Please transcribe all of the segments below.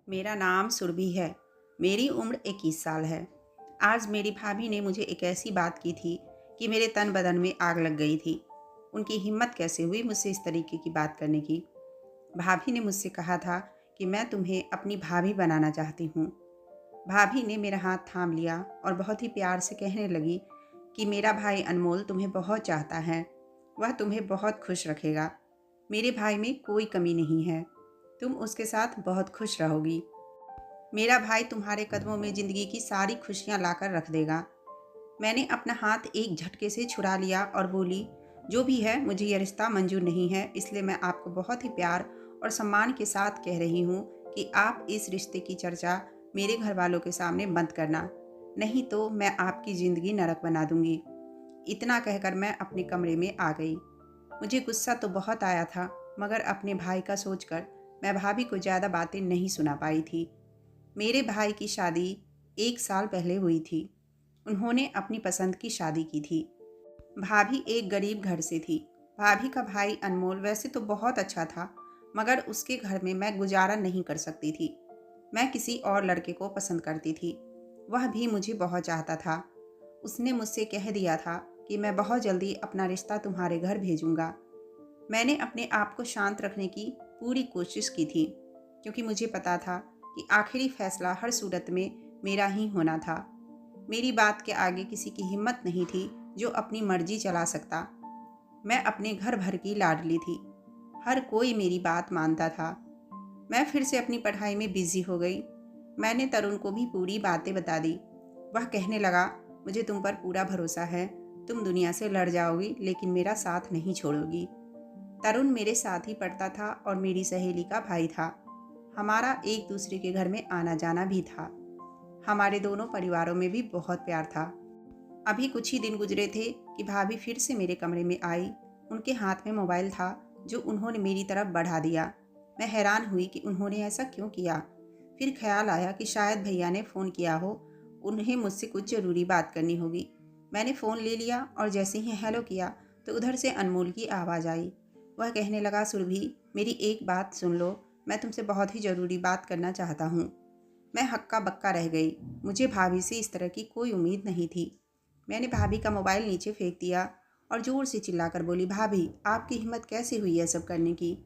मेरा नाम सुरभि है। मेरी उम्र 21 साल है। आज मेरी भाभी ने मुझे एक ऐसी बात की थी कि मेरे तन बदन में आग लग गई थी। उनकी हिम्मत कैसे हुई मुझसे इस तरीके की बात करने की। भाभी ने मुझसे कहा था कि मैं तुम्हें अपनी भाभी बनाना चाहती हूँ। भाभी ने मेरा हाथ थाम लिया और बहुत ही प्यार से कहने लगी कि मेरा भाई अनमोल तुम्हें बहुत चाहता है। वह तुम्हें बहुत खुश रखेगा। मेरे भाई में कोई कमी नहीं है। तुम उसके साथ बहुत खुश रहोगी। मेरा भाई तुम्हारे कदमों में ज़िंदगी की सारी खुशियाँ लाकर रख देगा। मैंने अपना हाथ एक झटके से छुड़ा लिया और बोली, जो भी है मुझे यह रिश्ता मंजूर नहीं है, इसलिए मैं आपको बहुत ही प्यार और सम्मान के साथ कह रही हूँ कि आप इस रिश्ते की चर्चा मेरे घर वालों के सामने मत करना, नहीं तो मैं आपकी ज़िंदगी नरक बना दूंगी। इतना कहकर मैं अपने कमरे में आ गई। मुझे गुस्सा तो बहुत आया था, मगर अपने भाई का सोचकर मैं भाभी को ज़्यादा बातें नहीं सुना पाई थी। मेरे भाई की शादी 1 साल पहले हुई थी। उन्होंने अपनी पसंद की शादी की थी। भाभी एक गरीब घर से थी। भाभी का भाई अनमोल वैसे तो बहुत अच्छा था, मगर उसके घर में मैं गुजारा नहीं कर सकती थी। मैं किसी और लड़के को पसंद करती थी। वह भी मुझे बहुत चाहता था। उसने मुझसे कह दिया था कि मैं बहुत जल्दी अपना रिश्ता तुम्हारे घर भेजूंगा। मैंने अपने आप को शांत रखने की पूरी कोशिश की थी, क्योंकि मुझे पता था कि आखिरी फैसला हर सूरत में मेरा ही होना था। मेरी बात के आगे किसी की हिम्मत नहीं थी जो अपनी मर्जी चला सकता। मैं अपने घर भर की लाडली थी। हर कोई मेरी बात मानता था। मैं फिर से अपनी पढ़ाई में बिजी हो गई। मैंने तरुण को भी पूरी बातें बता दी। वह कहने लगा, मुझे तुम पर पूरा भरोसा है। तुम दुनिया से लड़ जाओगी लेकिन मेरा साथ नहीं छोड़ोगी। तरुण मेरे साथ ही पढ़ता था और मेरी सहेली का भाई था। हमारा एक दूसरे के घर में आना जाना भी था। हमारे दोनों परिवारों में भी बहुत प्यार था। अभी कुछ ही दिन गुजरे थे कि भाभी फिर से मेरे कमरे में आई। उनके हाथ में मोबाइल था जो उन्होंने मेरी तरफ बढ़ा दिया। मैं हैरान हुई कि उन्होंने ऐसा क्यों किया। फिर ख्याल आया कि शायद भैया ने फ़ोन किया हो, उन्हें मुझसे कुछ ज़रूरी बात करनी होगी। मैंने फ़ोन ले लिया और जैसे ही हेलो किया तो उधर से अनमोल की आवाज़ आई। वह कहने लगा, सुरभि मेरी एक बात सुन लो, मैं तुमसे बहुत ही ज़रूरी बात करना चाहता हूँ। मैं हक्का बक्का रह गई। मुझे भाभी से इस तरह की कोई उम्मीद नहीं थी। मैंने भाभी का मोबाइल नीचे फेंक दिया और ज़ोर से चिल्लाकर बोली, भाभी आपकी हिम्मत कैसे हुई है सब करने की।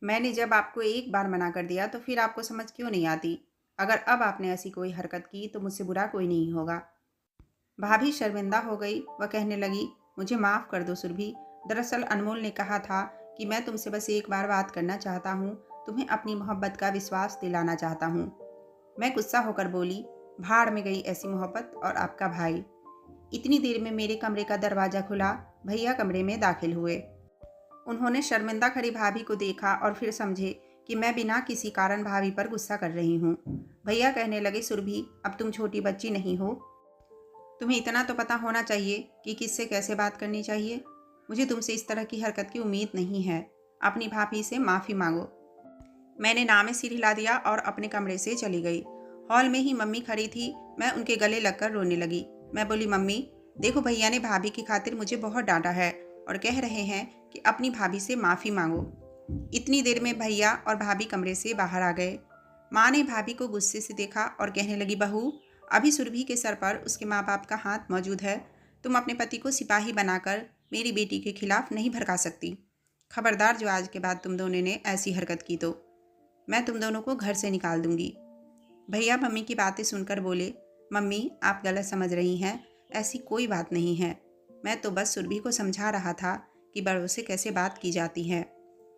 मैंने जब आपको एक बार मना कर दिया तो फिर आपको समझ क्यों नहीं आती। अगर अब आपने ऐसी कोई हरकत की तो मुझसे बुरा कोई नहीं होगा। भाभी शर्मिंदा हो गई। वह कहने लगी, मुझे माफ़ कर दो सुरभि। दरअसल अनमोल ने कहा था कि मैं तुमसे बस एक बार बात करना चाहता हूँ, तुम्हें अपनी मोहब्बत का विश्वास दिलाना चाहता हूँ। मैं गुस्सा होकर बोली, भाड़ में गई ऐसी मोहब्बत और आपका भाई। इतनी देर में मेरे कमरे का दरवाज़ा खुला। भैया कमरे में दाखिल हुए। उन्होंने शर्मिंदा खड़ी भाभी को देखा और फिर समझे कि मैं बिना किसी कारण भाभी पर गुस्सा कर रही हूँ। भैया कहने लगे, सुरभि अब तुम छोटी बच्ची नहीं हो। तुम्हें इतना तो पता होना चाहिए कि किससे कैसे बात करनी चाहिए। मुझे तुमसे इस तरह की हरकत की उम्मीद नहीं है। अपनी भाभी से माफ़ी मांगो। मैंने नामे सिर हिला दिया और अपने कमरे से चली गई। हॉल में ही मम्मी खड़ी थी। मैं उनके गले लगकर रोने लगी। मैं बोली, मम्मी देखो भैया ने भाभी की खातिर मुझे बहुत डांटा है और कह रहे हैं कि अपनी भाभी से माफ़ी मांगो। इतनी देर में भैया और भाभी कमरे से बाहर आ गए। माँ ने भाभी को गुस्से से देखा और कहने लगी, बहू अभी सुरभि के सर पर उसके माँ बाप का हाथ मौजूद है। तुम अपने पति को सिपाही बनाकर मेरी बेटी के खिलाफ नहीं भड़का सकती। खबरदार जो आज के बाद तुम दोनों ने ऐसी हरकत की तो मैं तुम दोनों को घर से निकाल दूंगी। भैया मम्मी की बातें सुनकर बोले, मम्मी आप गलत समझ रही हैं, ऐसी कोई बात नहीं है। मैं तो बस सुरभि को समझा रहा था कि बड़ों से कैसे बात की जाती है।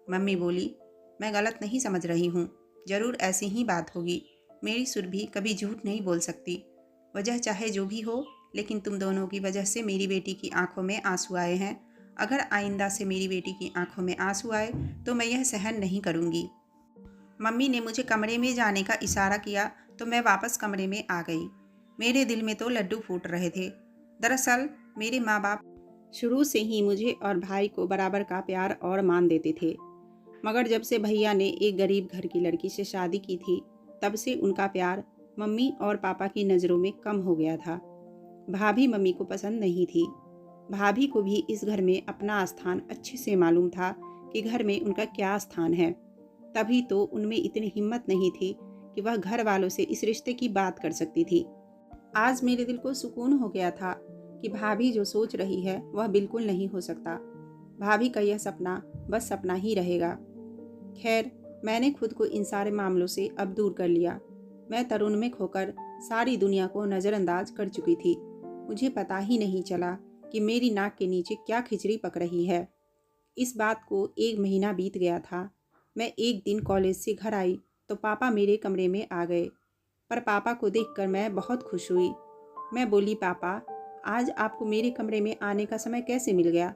मम्मी बोली, मैं गलत नहीं समझ रही हूँ, ज़रूर ऐसी ही बात होगी। मेरी सुरभि कभी झूठ नहीं बोल सकती। वजह चाहे जो भी हो, लेकिन तुम दोनों की वजह से मेरी बेटी की आंखों में आंसू आए हैं। अगर आइंदा से मेरी बेटी की आंखों में आंसू आए तो मैं यह सहन नहीं करूँगी। मम्मी ने मुझे कमरे में जाने का इशारा किया तो मैं वापस कमरे में आ गई। मेरे दिल में तो लड्डू फूट रहे थे। दरअसल मेरे माँ बाप शुरू से ही मुझे और भाई को बराबर का प्यार और मान देते थे, मगर जब से भैया ने एक गरीब घर की लड़की से शादी की थी तब से उनका प्यार मम्मी और पापा की नज़रों में कम हो गया था। भाभी मम्मी को पसंद नहीं थी। भाभी को भी इस घर में अपना स्थान अच्छे से मालूम था कि घर में उनका क्या स्थान है। तभी तो उनमें इतनी हिम्मत नहीं थी कि वह घर वालों से इस रिश्ते की बात कर सकती थी। आज मेरे दिल को सुकून हो गया था कि भाभी जो सोच रही है वह बिल्कुल नहीं हो सकता। भाभी का यह सपना बस सपना ही रहेगा। खैर, मैंने खुद को इन सारे मामलों से अब दूर कर लिया। मैं तरुण में खोकर सारी दुनिया को नज़रअंदाज कर चुकी थी। मुझे पता ही नहीं चला कि मेरी नाक के नीचे क्या खिचड़ी पक रही है। इस बात को 1 महीना बीत गया था। मैं एक दिन कॉलेज से घर आई तो पापा मेरे कमरे में आ गए, पर पापा को देखकर मैं बहुत खुश हुई। मैं बोली, पापा, आज आपको मेरे कमरे में आने का समय कैसे मिल गया?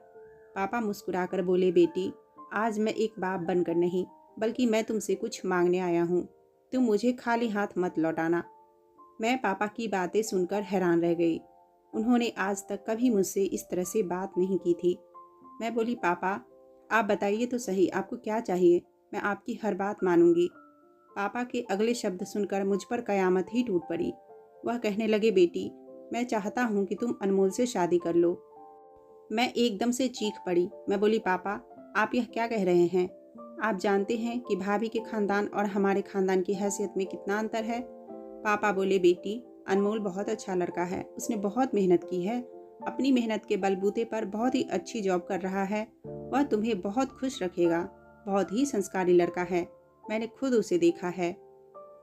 पापा मुस्कुराकर बोले, बेटी, आज मैं एक बाप बनकर नहीं, बल्कि मैं तुमसे कुछ मांगने आया हूँ। तुम मुझे खाली हाथ मत लौटाना। मैं पापा की बातें सुनकर हैरान रह गई। उन्होंने आज तक कभी मुझसे इस तरह से बात नहीं की थी। मैं बोली, पापा, आप बताइए तो सही, आपको क्या चाहिए? मैं आपकी हर बात मानूंगी। पापा के अगले शब्द सुनकर मुझ पर कयामत ही टूट पड़ी। वह कहने लगे, बेटी, मैं चाहता हूँ कि तुम अनमोल से शादी कर लो। मैं एकदम से चीख पड़ी। मैं बोली, पापा, आप यह क्या कह रहे हैं? आप जानते हैं कि भाभी के खानदान और हमारे खानदान की हैसियत में कितना अंतर है। पापा बोले, बेटी, अनमोल बहुत अच्छा लड़का है, उसने बहुत मेहनत की है, अपनी मेहनत के बलबूते पर बहुत ही अच्छी जॉब कर रहा है। वह तुम्हें बहुत खुश रखेगा, बहुत ही संस्कारी लड़का है, मैंने खुद उसे देखा है।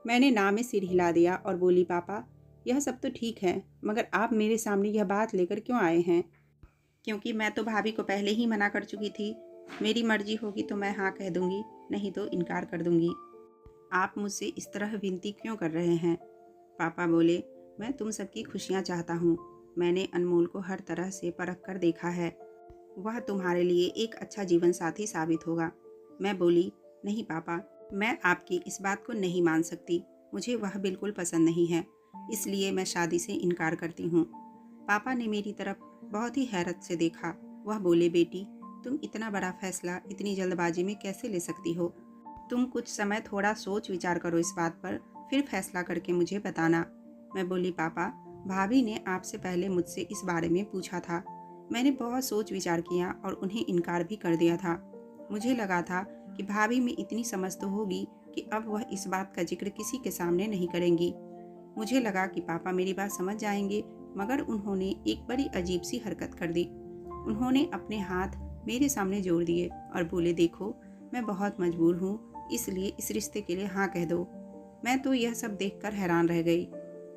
मैंने ना में सिर हिला दिया और बोली, पापा, यह सब तो ठीक है, मगर आप मेरे सामने यह बात लेकर क्यों आए हैं? क्योंकि मैं तो भाभी को पहले ही मना कर चुकी थी। मेरी मर्जी होगी तो मैं हाँ कह दूंगी, नहीं तो इनकार कर दूंगी। आप मुझसे इस तरह विनती क्यों कर रहे हैं? पापा बोले, मैं तुम सबकी खुशियाँ चाहता हूँ। मैंने अनमोल को हर तरह से परख कर देखा है। वह तुम्हारे लिए एक अच्छा जीवन साथी साबित होगा। मैं बोली, नहीं पापा, मैं आपकी इस बात को नहीं मान सकती। मुझे वह बिल्कुल पसंद नहीं है, इसलिए मैं शादी से इनकार करती हूँ। पापा ने मेरी तरफ बहुत ही हैरत से देखा। वह बोले, बेटी, तुम इतना बड़ा फैसला इतनी जल्दबाजी में कैसे ले सकती हो? तुम कुछ समय थोड़ा सोच विचार करो इस बात पर, फिर फैसला करके मुझे बताना। मैं बोली, पापा, भाभी ने आपसे पहले मुझसे इस बारे में पूछा था। मैंने बहुत सोच विचार किया और उन्हें इनकार भी कर दिया था। मुझे लगा था कि भाभी में इतनी समझ तो होगी कि अब वह इस बात का जिक्र किसी के सामने नहीं करेंगी। मुझे लगा कि पापा मेरी बात समझ जाएंगे, मगर उन्होंने एक बड़ी अजीब सी हरकत कर दी। उन्होंने अपने हाथ मेरे सामने जोड़ दिए और बोले, देखो, मैं बहुत मजबूर हूँ, इसलिए इस रिश्ते के लिए हाँ कह दो। मैं तो यह सब देखकर हैरान रह गई।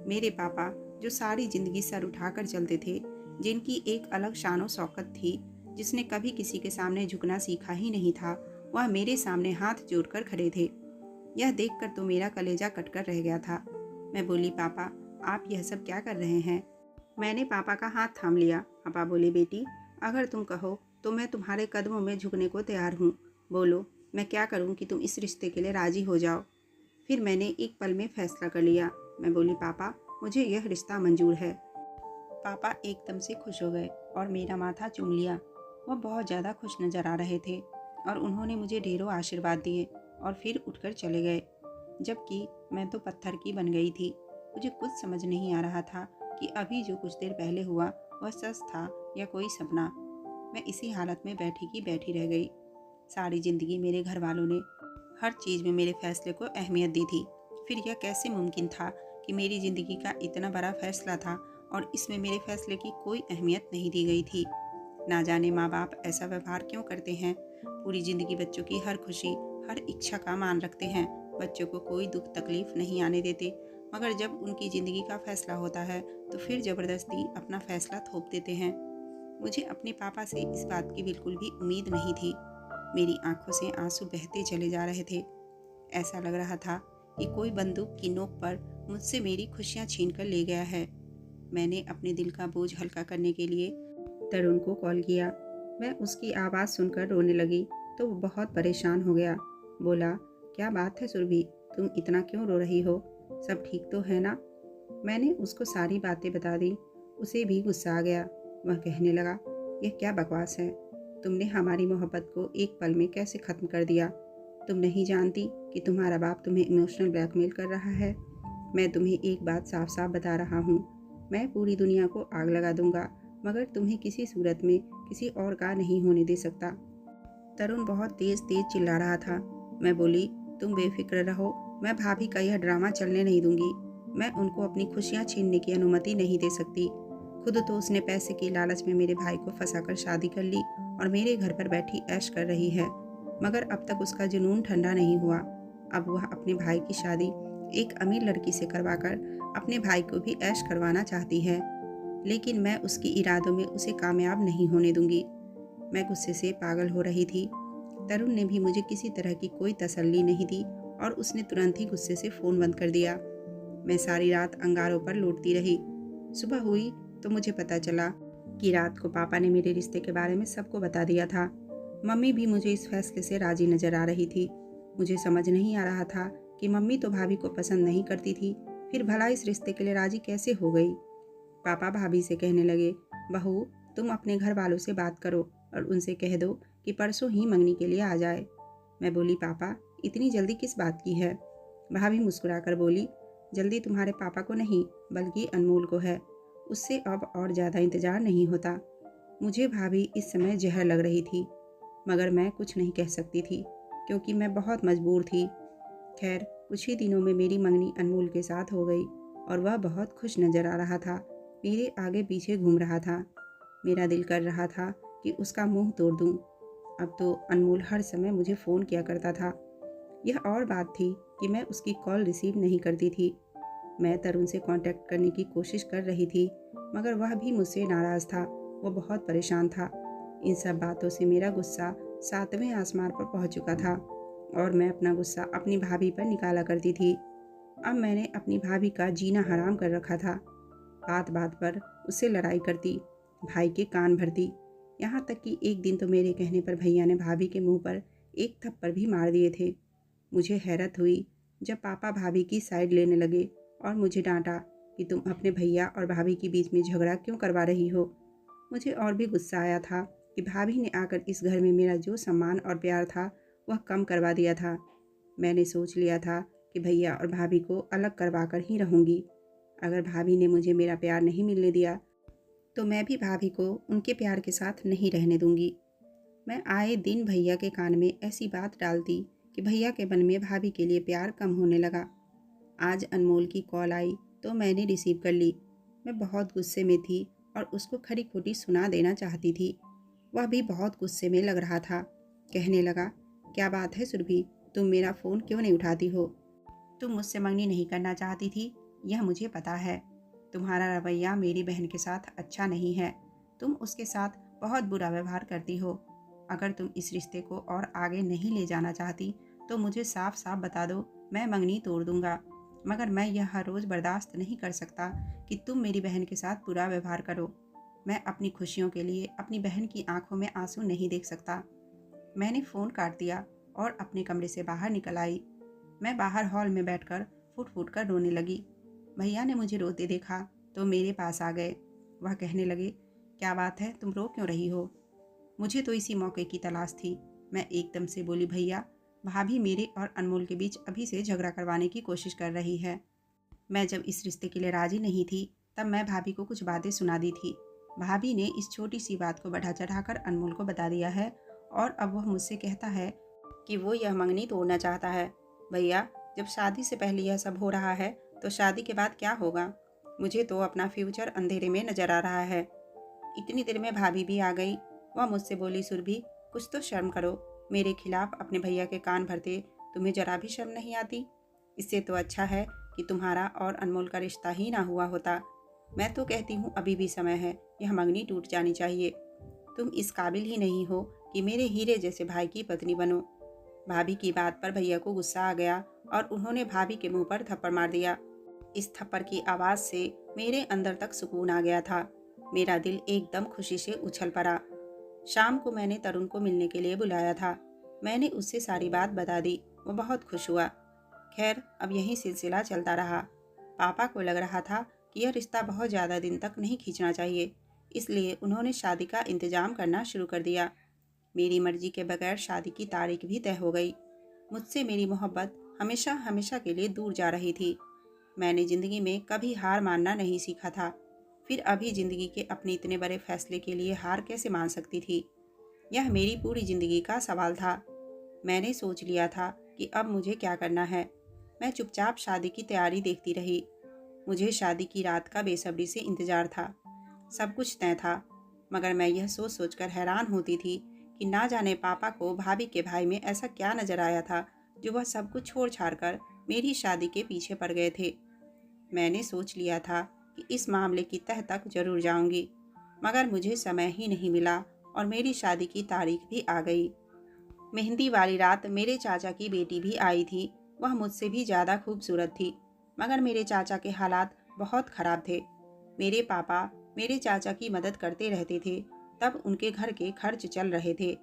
मेरे पापा, जो सारी जिंदगी सर उठाकर चलते थे, जिनकी एक अलग शानो शौकत थी, जिसने कभी किसी के सामने झुकना सीखा ही नहीं था, वह मेरे सामने हाथ जोड़कर खड़े थे। यह देखकर तो मेरा कलेजा कटकर रह गया था। मैं बोली, पापा, आप यह सब क्या कर रहे हैं? मैंने पापा का हाथ थाम लिया। पापा बोले, बेटी, अगर तुम कहो तो मैं तुम्हारे कदमों में झुकने को तैयार हूँ। बोलो, मैं क्या करूँ कि तुम इस रिश्ते के लिए राजी हो जाओ? फिर मैंने एक पल में फैसला कर लिया। मैं बोली, पापा, मुझे यह रिश्ता मंजूर है। पापा एकदम से खुश हो गए और मेरा माथा चूम लिया। वह बहुत ज़्यादा खुश नज़र आ रहे थे और उन्होंने मुझे ढेरों आशीर्वाद दिए और फिर उठकर चले गए, जबकि मैं तो पत्थर की बन गई थी। मुझे कुछ समझ नहीं आ रहा था कि अभी जो कुछ देर पहले हुआ वह सच था या कोई सपना। मैं इसी हालत में बैठी की बैठी रह गई। सारी ज़िंदगी मेरे घर वालों ने हर चीज़ में मेरे फैसले को अहमियत दी थी। फिर यह कैसे मुमकिन था कि मेरी ज़िंदगी का इतना बड़ा फैसला था और इसमें मेरे फैसले की कोई अहमियत नहीं दी गई थी। ना जाने माँ बाप ऐसा व्यवहार क्यों करते हैं। पूरी ज़िंदगी बच्चों की हर खुशी, हर इच्छा का मान रखते हैं, बच्चों को कोई दुख तकलीफ नहीं आने देते, मगर जब उनकी ज़िंदगी का फैसला होता है तो फिर ज़बरदस्ती अपना फैसला थोप देते हैं। मुझे अपने पापा से इस बात की बिल्कुल भी उम्मीद नहीं थी। मेरी आंखों से आंसू बहते चले जा रहे थे। ऐसा लग रहा था कि कोई बंदूक की नोक पर मुझसे मेरी खुशियाँ छीन कर ले गया है। मैंने अपने दिल का बोझ हल्का करने के लिए तरुण को कॉल किया। मैं उसकी आवाज़ सुनकर रोने लगी तो वो बहुत परेशान हो गया। बोला, क्या बात है सुरभि, तुम इतना क्यों रो रही हो? सब ठीक तो है ना? मैंने उसको सारी बातें बता दी। उसे भी गुस्सा आ गया। वह कहने लगा, यह क्या बकवास है? तुमने हमारी मोहब्बत को एक पल में कैसे ख़त्म कर दिया? तुम नहीं जानती कि तुम्हारा बाप तुम्हें इमोशनल ब्लैकमेल कर रहा है? मैं तुम्हें एक बात साफ साफ बता रहा हूँ, मैं पूरी दुनिया को आग लगा दूंगा, मगर तुम्हें किसी सूरत में किसी और का नहीं होने दे सकता। तरुण बहुत तेज तेज चिल्ला रहा था। मैं बोली, तुम बेफिक्र रहो, मैं भाभी का यह ड्रामा चलने नहीं दूंगी। मैं उनको अपनी खुशियाँ छीनने की अनुमति नहीं दे सकती। खुद तो उसने पैसे की लालच में मेरे भाई को फंसाकर शादी कर ली और मेरे घर पर बैठी ऐश कर रही है, मगर अब तक उसका जुनून ठंडा नहीं हुआ। अब वह अपने भाई की शादी एक अमीर लड़की से करवाकर अपने भाई को भी ऐश करवाना चाहती है, लेकिन मैं उसकी इरादों में उसे कामयाब नहीं होने दूंगी। मैं गुस्से से पागल हो रही थी। तरुण ने भी मुझे किसी तरह की कोई तसल्ली नहीं दी और उसने तुरंत ही गुस्से से फ़ोन बंद कर दिया। मैं सारी रात अंगारों पर लौटती रही। सुबह हुई तो मुझे पता चला कि रात को पापा ने मेरे रिश्ते के बारे में सबको बता दिया था। मम्मी भी मुझे इस फैसले से राजी नज़र आ रही थी। मुझे समझ नहीं आ रहा था कि मम्मी तो भाभी को पसंद नहीं करती थी, फिर भला इस रिश्ते के लिए राजी कैसे हो गई। पापा भाभी से कहने लगे, बहू तुम अपने घर वालों से बात करो और उनसे कह दो कि परसों ही मंगनी के लिए आ जाए। मैं बोली, पापा इतनी जल्दी किस बात की है? भाभी मुस्कुराकर बोली, जल्दी तुम्हारे पापा को नहीं बल्कि अनमोल को है। उससे अब और ज़्यादा इंतज़ार नहीं होता। मुझे भाभी इस समय जहर लग रही थी, मगर मैं कुछ नहीं कह सकती थी क्योंकि मैं बहुत मजबूर थी। खैर कुछ ही दिनों में मेरी मंगनी अनमोल के साथ हो गई और वह बहुत खुश नज़र आ रहा था। मेरे आगे पीछे घूम रहा था। मेरा दिल कर रहा था कि उसका मुंह तोड़ दूं। अब तो अनमोल हर समय मुझे फ़ोन किया करता था। यह और बात थी कि मैं उसकी कॉल रिसीव नहीं करती थी। मैं तरुण से कांटेक्ट करने की कोशिश कर रही थी, मगर वह भी मुझसे नाराज़ था। वो बहुत परेशान था। इन सब बातों से मेरा गुस्सा 7वें आसमान पर पहुंच चुका था और मैं अपना गुस्सा अपनी भाभी पर निकाला करती थी। अब मैंने अपनी भाभी का जीना हराम कर रखा था। बात बात पर उससे लड़ाई करती, भाई के कान भरती। यहाँ तक कि एक दिन तो मेरे कहने पर भैया ने भाभी के मुंह पर एक थप्पड़ भी मार दिए थे। मुझे हैरत हुई जब पापा भाभी की साइड लेने लगे और मुझे डांटा कि तुम अपने भैया और भाभी के बीच में झगड़ा क्यों करवा रही हो। मुझे और भी गुस्सा आया था कि भाभी ने आकर इस घर में मेरा जो सम्मान और प्यार था वह कम करवा दिया था। मैंने सोच लिया था कि भैया और भाभी को अलग करवा कर ही रहूँगी। अगर भाभी ने मुझे मेरा प्यार नहीं मिलने दिया तो मैं भी भाभी को उनके प्यार के साथ नहीं रहने दूंगी। मैं आए दिन भैया के कान में ऐसी बात डालती कि भैया के मन में भाभी के लिए प्यार कम होने लगा। आज अनमोल की कॉल आई तो मैंने रिसीव कर ली। मैं बहुत गुस्से में थी और उसको खरी खोटी सुना देना चाहती थी। वह भी बहुत गुस्से में लग रहा था। कहने लगा, क्या बात है सुरभि, तुम मेरा फ़ोन क्यों नहीं उठाती हो? तुम मुझसे मंगनी नहीं करना चाहती थी, यह मुझे पता है। तुम्हारा रवैया मेरी बहन के साथ अच्छा नहीं है। तुम उसके साथ बहुत बुरा व्यवहार करती हो। अगर तुम इस रिश्ते को और आगे नहीं ले जाना चाहती तो मुझे साफ साफ बता दो, मैं मंगनी तोड़ दूंगा। मगर मैं यह हर रोज़ बर्दाश्त नहीं कर सकता कि तुम मेरी बहन के साथ बुरा व्यवहार करो। मैं अपनी खुशियों के लिए अपनी बहन की आंखों में आंसू नहीं देख सकता। मैंने फ़ोन काट दिया और अपने कमरे से बाहर निकल आई। मैं बाहर हॉल में बैठकर फुट फुट कर रोने लगी। भैया ने मुझे रोते देखा तो मेरे पास आ गए। वह कहने लगे, क्या बात है, तुम रो क्यों रही हो? मुझे तो इसी मौके की तलाश थी। मैं एकदम से बोली, भैया भाभी मेरे और अनमोल के बीच अभी से झगड़ा करवाने की कोशिश कर रही है। मैं जब इस रिश्ते के लिए राजी नहीं थी तब मैं भाभी को कुछ बातें सुना दी थी। भाभी ने इस छोटी सी बात को बढ़ा चढ़ाकर अनमोल को बता दिया है और अब वह मुझसे कहता है कि वो यह मंगनी तोड़ना चाहता है। भैया जब शादी से पहले यह सब हो रहा है तो शादी के बाद क्या होगा? मुझे तो अपना फ्यूचर अंधेरे में नजर आ रहा है। इतनी देर में भाभी भी आ गई। वह मुझसे बोली, सुरभि कुछ तो शर्म करो, मेरे खिलाफ अपने भैया के कान भरते तुम्हें जरा भी शर्म नहीं आती? इससे तो अच्छा है कि तुम्हारा और अनमोल का रिश्ता ही ना हुआ होता। मैं तो कहती हूँ अभी भी समय है, यह मंगनी टूट जानी चाहिए। तुम इस काबिल ही नहीं हो कि मेरे हीरे जैसे भाई की पत्नी बनो। भाभी की बात पर भैया को गुस्सा आ गया और उन्होंने भाभी के मुंह पर थप्पड़ मार दिया। इस थप्पड़ की आवाज़ से मेरे अंदर तक सुकून आ गया था। मेरा दिल एकदम खुशी से उछल पड़ा। शाम को मैंने तरुण को मिलने के लिए बुलाया था। मैंने उससे सारी बात बता दी। वो बहुत खुश हुआ। खैर अब यही सिलसिला चलता रहा। पापा को लग रहा था कि यह रिश्ता बहुत ज़्यादा दिन तक नहीं खींचना चाहिए, इसलिए उन्होंने शादी का इंतज़ाम करना शुरू कर दिया। मेरी मर्जी के बगैर शादी की तारीख भी तय हो गई। मुझसे मेरी मोहब्बत हमेशा हमेशा के लिए दूर जा रही थी। मैंने ज़िंदगी में कभी हार मानना नहीं सीखा था, फिर अभी ज़िंदगी के अपने इतने बड़े फैसले के लिए हार कैसे मान सकती थी? यह मेरी पूरी ज़िंदगी का सवाल था। मैंने सोच लिया था कि अब मुझे क्या करना है। मैं चुपचाप शादी की तैयारी देखती रही। मुझे शादी की रात का बेसब्री से इंतजार था। सब कुछ तय था, मगर मैं यह सोच सोचकर हैरान होती थी कि ना जाने पापा को भाभी के भाई में ऐसा क्या नजर आया था जो वह सब कुछ छोड़ छाड़ कर मेरी शादी के पीछे पड़ गए थे। मैंने सोच लिया था कि इस मामले की तह तक जरूर जाऊंगी, मगर मुझे समय ही नहीं मिला और मेरी शादी की तारीख भी आ गई। मेहंदी वाली रात मेरे चाचा की बेटी भी आई थी। वह मुझसे भी ज़्यादा खूबसूरत थी, मगर मेरे चाचा के हालात बहुत ख़राब थे। मेरे पापा मेरे चाचा की मदद करते रहते थे, तब उनके घर के खर्च चल रहे थे।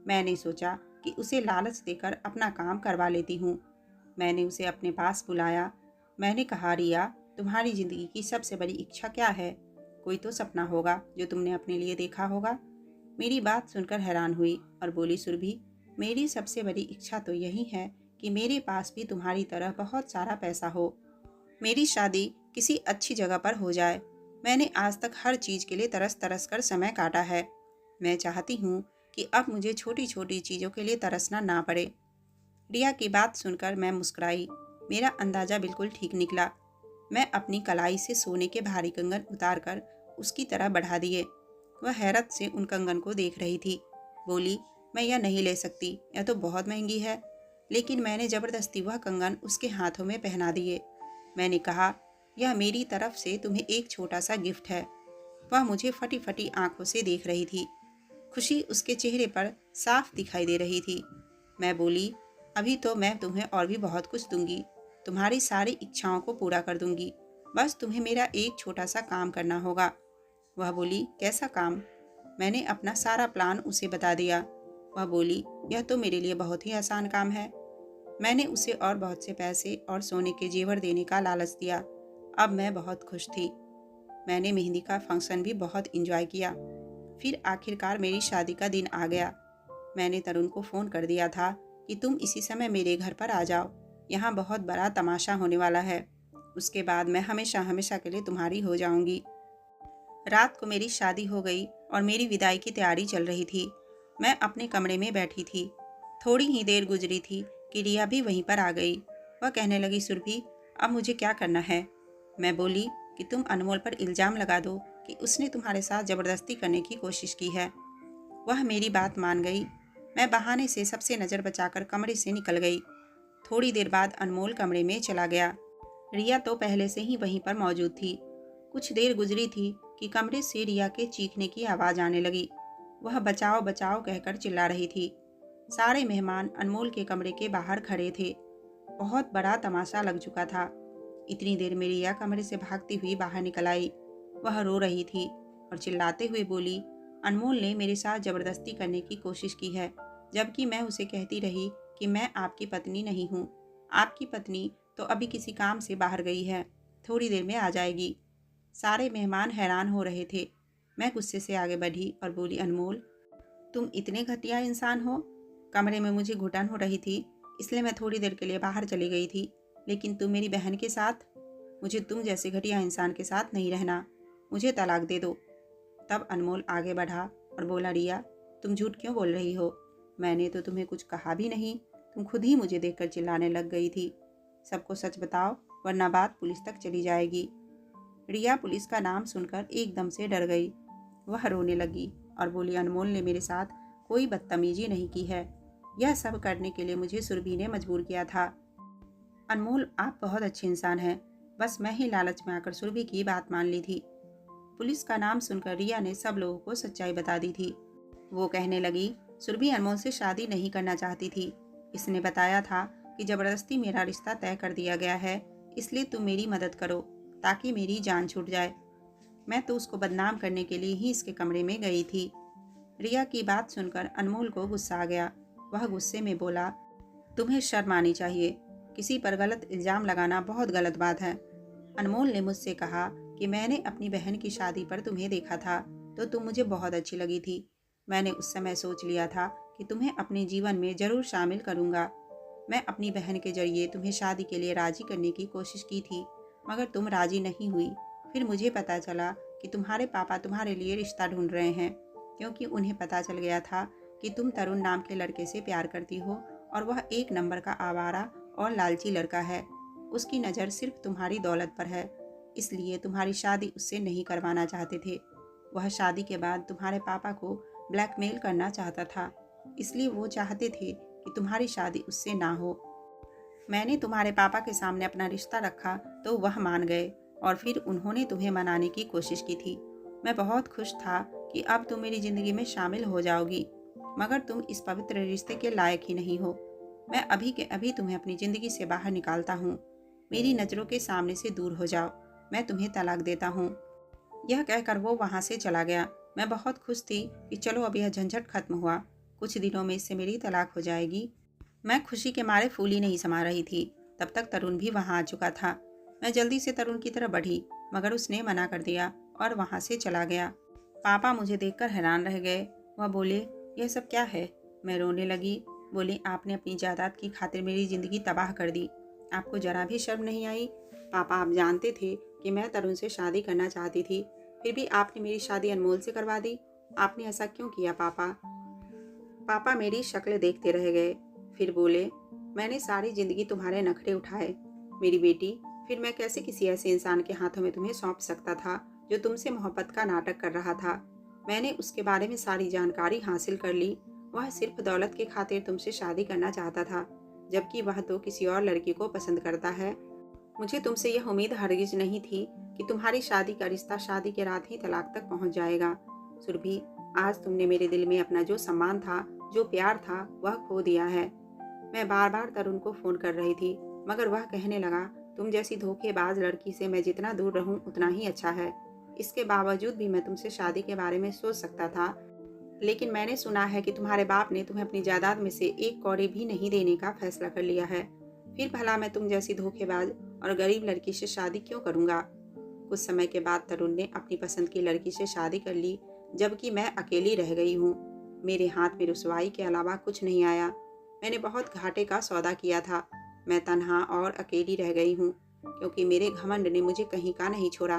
मैंने सोचा कि उसे लालच देकर अपना काम करवा लेती हूँ। मैंने उसे अपने पास बुलाया। मैंने कहा, रिया, तुम्हारी ज़िंदगी की सबसे बड़ी इच्छा क्या है? कोई तो सपना होगा जो तुमने अपने लिए देखा होगा। मेरी बात सुनकर हैरान हुई और बोली, सुरभि, मेरी सबसे बड़ी इच्छा तो यही है कि मेरे पास भी तुम्हारी तरह बहुत सारा पैसा हो। मेरी शादी किसी अच्छी जगह पर हो जाए। मैंने आज तक हर चीज़ के लिए तरस तरस कर समय काटा है। मैं चाहती हूँ कि अब मुझे छोटी छोटी चीज़ों के लिए तरसना ना पड़े। रिया की बात सुनकर मैं मुस्कुराई। मेरा अंदाज़ा बिल्कुल ठीक निकला। मैं अपनी कलाई से सोने के भारी कंगन उतार कर उसकी तरफ बढ़ा दिए। वह हैरत से उन कंगन को देख रही थी। बोली, मैं यह नहीं ले सकती, यह तो बहुत महंगी है। लेकिन मैंने ज़बरदस्ती वह कंगन उसके हाथों में पहना दिए। मैंने कहा, यह मेरी तरफ से तुम्हें एक छोटा सा गिफ्ट है। वह मुझे फटी फटी आंखों से देख रही थी। खुशी उसके चेहरे पर साफ दिखाई दे रही थी। मैं बोली, अभी तो मैं तुम्हें और भी बहुत कुछ दूंगी। तुम्हारी सारी इच्छाओं को पूरा कर दूंगी। बस तुम्हें मेरा एक छोटा सा काम करना होगा। वह बोली, कैसा काम? मैंने अपना सारा प्लान उसे बता दिया। वह बोली, यह तो मेरे लिए बहुत ही आसान काम है। मैंने उसे और बहुत से पैसे और सोने के जेवर देने का लालच दिया। अब मैं बहुत खुश थी। मैंने मेहंदी का फंक्शन भी बहुत इंजॉय किया। फिर आखिरकार मेरी शादी का दिन आ गया। मैंने तरुण को फ़ोन कर दिया था कि तुम इसी समय मेरे घर पर आ जाओ, यहाँ बहुत बड़ा तमाशा होने वाला है। उसके बाद मैं हमेशा हमेशा के लिए तुम्हारी हो जाऊंगी। रात को मेरी शादी हो गई और मेरी विदाई की तैयारी चल रही थी। मैं अपने कमरे में बैठी थी। थोड़ी ही देर गुजरी थी कि रिया भी वहीं पर आ गई। वह कहने लगी, सुरभि, अब मुझे क्या करना है? मैं बोली कि तुम अनमोल पर इल्ज़ाम लगा दो कि उसने तुम्हारे साथ ज़बरदस्ती करने की कोशिश की है। वह मेरी बात मान गई। मैं बहाने से सबसे नज़र बचाकर कमरे से निकल गई। थोड़ी देर बाद अनमोल कमरे में चला गया। रिया तो पहले से ही वहीं पर मौजूद थी। कुछ देर गुजरी थी कि कमरे से रिया के चीखने की आवाज़ आने लगी। वह बचाओ बचाओ कहकर चिल्ला रही थी। सारे मेहमान अनमोल के कमरे के बाहर खड़े थे। बहुत बड़ा तमाशा लग चुका था। इतनी देर में रिया कमरे से भागती हुई बाहर निकल आई। वह रो रही थी और चिल्लाते हुए बोली, अनमोल ने मेरे साथ ज़बरदस्ती करने की कोशिश की है, जबकि मैं उसे कहती रही कि मैं आपकी पत्नी नहीं हूँ। आपकी पत्नी तो अभी किसी काम से बाहर गई है, थोड़ी देर में आ जाएगी। सारे मेहमान हैरान हो रहे थे। मैं गुस्से से आगे बढ़ी और बोली, अनमोल, तुम इतने घटिया इंसान हो? कमरे में मुझे घुटन हो रही थी, इसलिए मैं थोड़ी देर के लिए बाहर चली गई थी। लेकिन तुम मेरी बहन के साथ? मुझे तुम जैसे घटिया इंसान के साथ नहीं रहना। मुझे तलाक दे दो। तब अनमोल आगे बढ़ा और बोला, रिया, तुम झूठ क्यों बोल रही हो? मैंने तो तुम्हें कुछ कहा भी नहीं। तुम खुद ही मुझे देखकर चिल्लाने लग गई थी। सबको सच बताओ, वरना बात पुलिस तक चली जाएगी। रिया पुलिस का नाम सुनकर एकदम से डर गई। वह रोने लगी और बोली, अनमोल ने मेरे साथ कोई बदतमीजी नहीं की है। यह सब करने के लिए मुझे सुरभि ने मजबूर किया था। अनमोल, आप बहुत अच्छे इंसान हैं। बस मैं ही लालच में आकर सुरभि की बात मान ली थी। पुलिस का नाम सुनकर रिया ने सब लोगों को सच्चाई बता दी थी। वो कहने लगी, सुरभि अनमोल से शादी नहीं करना चाहती थी। इसने बताया था कि ज़बरदस्ती मेरा रिश्ता तय कर दिया गया है, इसलिए तुम मेरी मदद करो ताकि मेरी जान छूट जाए। मैं तो उसको बदनाम करने के लिए ही इसके कमरे में गई थी। रिया की बात सुनकर अनमोल को गुस्सा आ गया। वह गुस्से में बोला, तुम्हें शर्म आनी चाहिए। किसी पर गलत इल्ज़ाम लगाना बहुत गलत बात है। अनमोल ने मुझसे कहा कि मैंने अपनी बहन की शादी पर तुम्हें देखा था तो तुम मुझे बहुत अच्छी लगी थी। मैंने उस समय सोच लिया था कि तुम्हें अपने जीवन में ज़रूर शामिल करूँगा। मैं अपनी बहन के जरिए तुम्हें शादी के लिए राज़ी करने की कोशिश की थी, मगर तुम राज़ी नहीं हुई। फिर मुझे पता चला कि तुम्हारे पापा तुम्हारे लिए रिश्ता ढूंढ रहे हैं, क्योंकि उन्हें पता चल गया था कि तुम तरुण नाम के लड़के से प्यार करती हो और वह एक नंबर का आवारा और लालची लड़का है। उसकी नज़र सिर्फ तुम्हारी दौलत पर है, इसलिए तुम्हारी शादी उससे नहीं करवाना चाहते थे। वह शादी के बाद तुम्हारे पापा को ब्लैकमेल करना चाहता था, इसलिए वो चाहते थे कि तुम्हारी शादी उससे ना हो। मैंने तुम्हारे पापा के सामने अपना रिश्ता रखा तो वह मान गए और फिर उन्होंने तुम्हें मनाने की कोशिश की थी। मैं बहुत खुश था कि अब तुम मेरी ज़िंदगी में शामिल हो जाओगी, मगर तुम इस पवित्र रिश्ते के लायक ही नहीं हो। मैं अभी के अभी तुम्हें अपनी ज़िंदगी से बाहर निकालता हूँ। मेरी नज़रों के सामने से दूर हो जाओ, मैं तुम्हें तलाक देता हूँ। यह कहकर वो वहाँ से चला गया। मैं बहुत खुश थी कि चलो अब यह झंझट खत्म हुआ, कुछ दिनों में इससे मेरी तलाक हो जाएगी। मैं खुशी के मारे फूली नहीं समा रही थी। तब तक तरुण भी वहाँ आ चुका था। मैं जल्दी से तरुण की तरफ बढ़ी, मगर उसने मना कर दिया और वहाँ से चला गया। पापा मुझे देखकर हैरान रह गए। वह बोले, यह सब क्या है? मैं रोने लगी। बोली, आपने अपनी जायदाद की खातिर मेरी ज़िंदगी तबाह कर दी। आपको जरा भी शर्म नहीं आई? पापा, आप जानते थे कि मैं तरुण से शादी करना चाहती थी, फिर भी आपने मेरी शादी अनमोल से करवा दी। आपने ऐसा क्यों किया पापा? पापा मेरी शक्ल देखते रह गए, फिर बोले, मैंने सारी जिंदगी तुम्हारे नखरे उठाए मेरी बेटी, फिर मैं कैसे किसी ऐसे इंसान के हाथों में तुम्हें सौंप सकता था जो तुमसे मोहब्बत का नाटक कर रहा था। मैंने उसके बारे में सारी जानकारी हासिल कर ली। वह सिर्फ दौलत के खातिर तुमसे शादी करना चाहता था, जबकि वह तो किसी और लड़की को पसंद करता है। मुझे तुमसे यह उम्मीद हरगिज नहीं थी कि तुम्हारी शादी का रिश्ता शादी के रात ही तलाक तक पहुंच जाएगा। सुरभि, आज तुमने मेरे दिल में अपना जो सम्मान था, जो प्यार था, वह खो दिया है। मैं बार बार तरुण को फ़ोन कर रही थी, मगर वह कहने लगा, तुम जैसी धोखेबाज लड़की से मैं जितना दूर रहूं उतना ही अच्छा है। इसके बावजूद भी मैं तुमसे शादी के बारे में सोच सकता था, लेकिन मैंने सुना है कि तुम्हारे बाप ने तुम्हें अपनी जायदाद में से एक कौड़ी भी नहीं देने का फैसला कर लिया है। फिर भला मैं तुम जैसी धोखेबाज और गरीब लड़की से शादी क्यों करूँगा? कुछ समय के बाद तरुण ने अपनी पसंद की लड़की से शादी कर ली, जबकि मैं अकेली रह गई हूँ। मेरे हाथ में रुसवाई के अलावा कुछ नहीं आया। मैंने बहुत घाटे का सौदा किया था। मैं तन्हा और अकेली रह गई हूँ, क्योंकि मेरे घमंड ने मुझे कहीं का नहीं छोड़ा।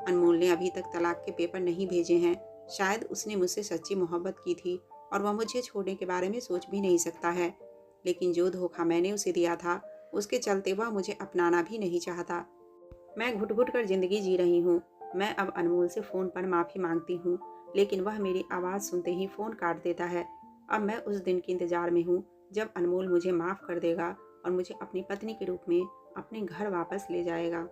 अनमोल ने अभी तक तलाक के पेपर नहीं भेजे हैं। शायद उसने मुझसे सच्ची मोहब्बत की थी और वह मुझे छोड़ने के बारे में सोच भी नहीं सकता है। लेकिन जो धोखा मैंने उसे दिया था, उसके चलते वह मुझे अपनाना भी नहीं चाहता। मैं घुट घुट कर जिंदगी जी रही हूँ। मैं अब अनमोल से फ़ोन पर माफ़ी मांगती हूँ, लेकिन वह मेरी आवाज़ सुनते ही फ़ोन काट देता है। अब मैं उस दिन के इंतज़ार में हूँ जब अनमोल मुझे माफ़ कर देगा और मुझे अपनी पत्नी के रूप में अपने घर वापस ले जाएगा।